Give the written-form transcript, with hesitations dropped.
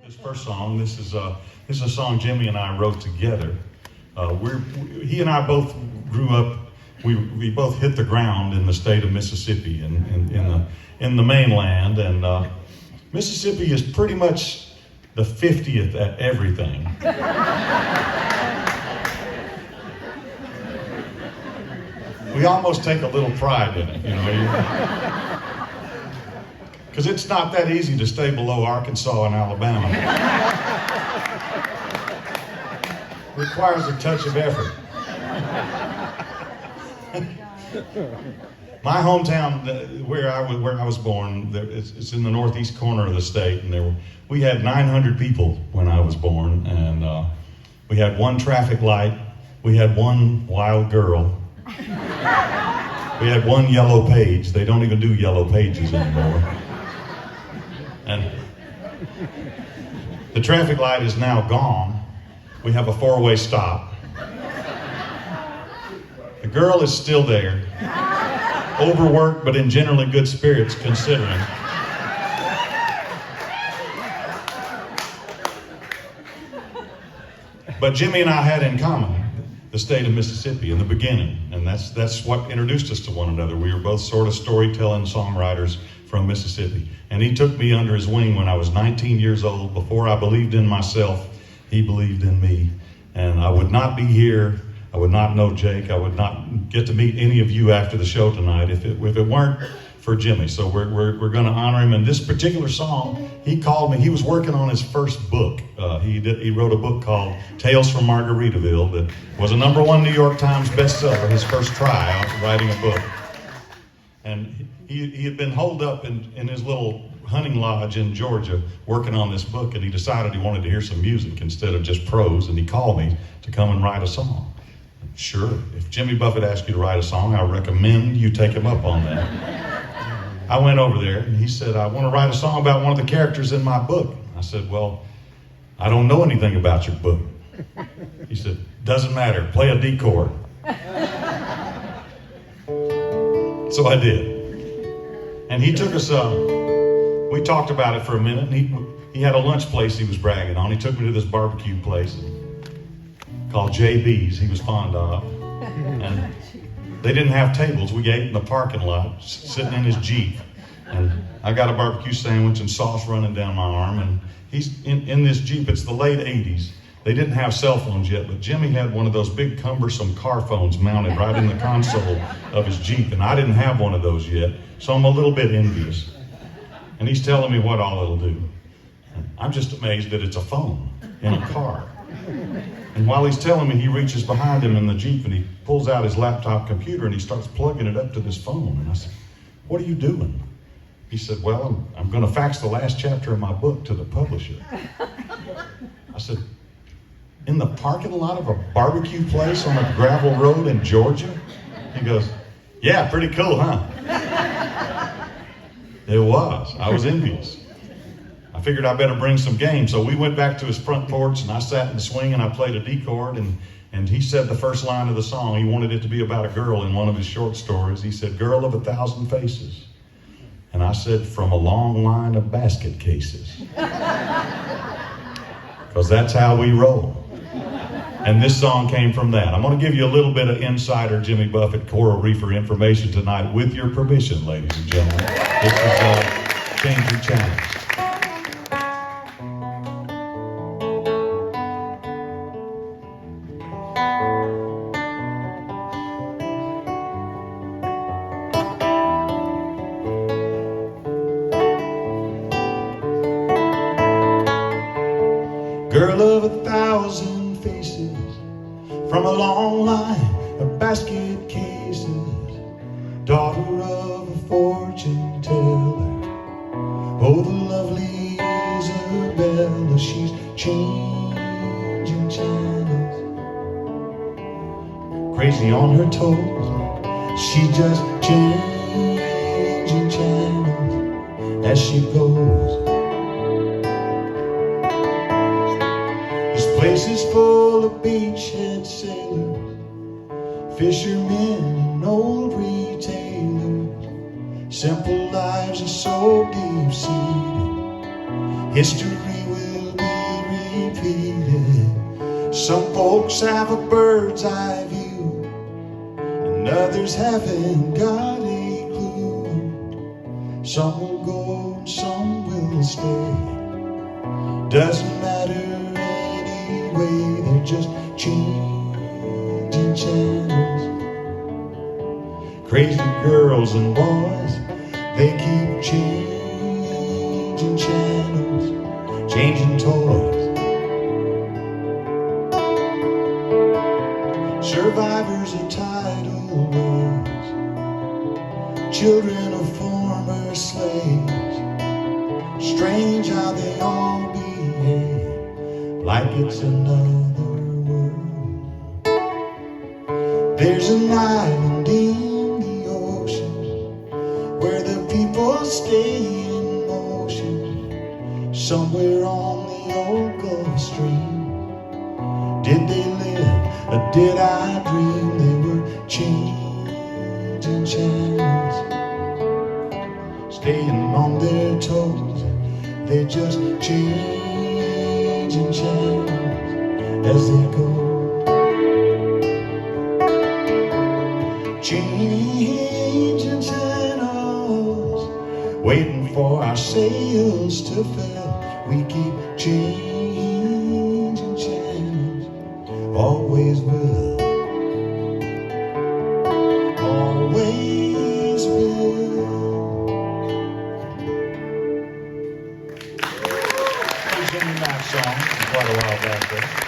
This first song, this is a song Jimmy and I wrote together. He and I both grew up. We both hit the ground in the state of Mississippi and in the mainland, and Mississippi is pretty much the 50th at everything. We almost take a little pride in it, you know. Because it's not that easy to stay below Arkansas and Alabama. Requires a touch of effort. My hometown, where I was born, it's in the northeast corner of the state, and we had 900 people when I was born, and we had one traffic light, we had one wild girl, we had one yellow page. They don't even do yellow pages anymore. And the traffic light is now gone. We have a four-way stop. The girl is still there, overworked but in generally good spirits considering. But Jimmy and I had in common the state of Mississippi in the beginning, and that's what introduced us to one another. We were both sort of storytelling songwriters from Mississippi. And he took me under his wing when I was 19 years old. Before I believed in myself, he believed in me. And I would not be here, I would not know Jake, I would not get to meet any of you after the show tonight if it weren't for Jimmy. So we're going to honor him. And this particular song, he called me. He was working on his first book. He wrote a book called Tales from Margaritaville that was a #1 New York Times bestseller, his first try out writing a book. And he had been holed up in his little hunting lodge in Georgia working on this book, and he decided he wanted to hear some music instead of just prose, and he called me to come and write a song. Sure, if Jimmy Buffett asked you to write a song, I recommend you take him up on that. I went over there, and he said, I want to write a song about one of the characters in my book. I said, well, I don't know anything about your book. He said, doesn't matter, play a D chord. So I did. And he took us, we talked about it for a minute, and he had a lunch place he was bragging on. He took me to this barbecue place called JB's he was fond of. And they didn't have tables. We ate in the parking lot, sitting in his Jeep. And I got a barbecue sandwich and sauce running down my arm. And he's in this Jeep. It's the late 80s. They didn't have cell phones yet, but Jimmy had one of those big cumbersome car phones mounted right in the console of his Jeep, and I didn't have one of those yet, so I'm a little bit envious. And he's telling me what all it'll do. I'm just amazed that it's a phone in a car. And while he's telling me, he reaches behind him in the Jeep and he pulls out his laptop computer and he starts plugging it up to this phone. And I said, what are you doing? He said, well, I'm going to fax the last chapter of my book to the publisher. I said, in the parking lot of a barbecue place on a gravel road in Georgia? He goes, yeah, pretty cool, huh? It was. I was envious. I figured I better bring some game. So we went back to his front porch and I sat in the swing and I played a D chord, and he said the first line of the song. He wanted it to be about a girl in one of his short stories. He said, girl of 1,000 faces. And I said, from a long line of basket cases. Because that's how we roll. And this song came from that. I'm going to give you a little bit of insider Jimmy Buffett Coral Reefer information tonight, with your permission, ladies and gentlemen. This is Change Your Channel. Girl of 1,000 faces, from a long line of basket cases, daughter of a fortune teller, oh, the lovely Isabella, she's changing channels, crazy on her toes, she's just changing channels as she goes. Places full of beachhead sailors, fishermen and old retailers. Simple lives are so deep-seated, history will Some folks have a bird's eye view, and others haven't got a clue. Some will go and some will stay. Doesn't matter anyway, they're just changing channels. Crazy girls and boys, they keep changing channels, changing toys. Survivors of tidal waves, children of former slaves. Strange how they all behave like it's another world. There's an island in the ocean where the people stay in motion, somewhere on the old Gulf Stream. Did they live or did I dream? They were changing channels, staying on their toes. They're just changing channels as they go. Changing channels, waiting for our sails to fill. We keep changing channels, always will, always will. Singing that song quite a while back there.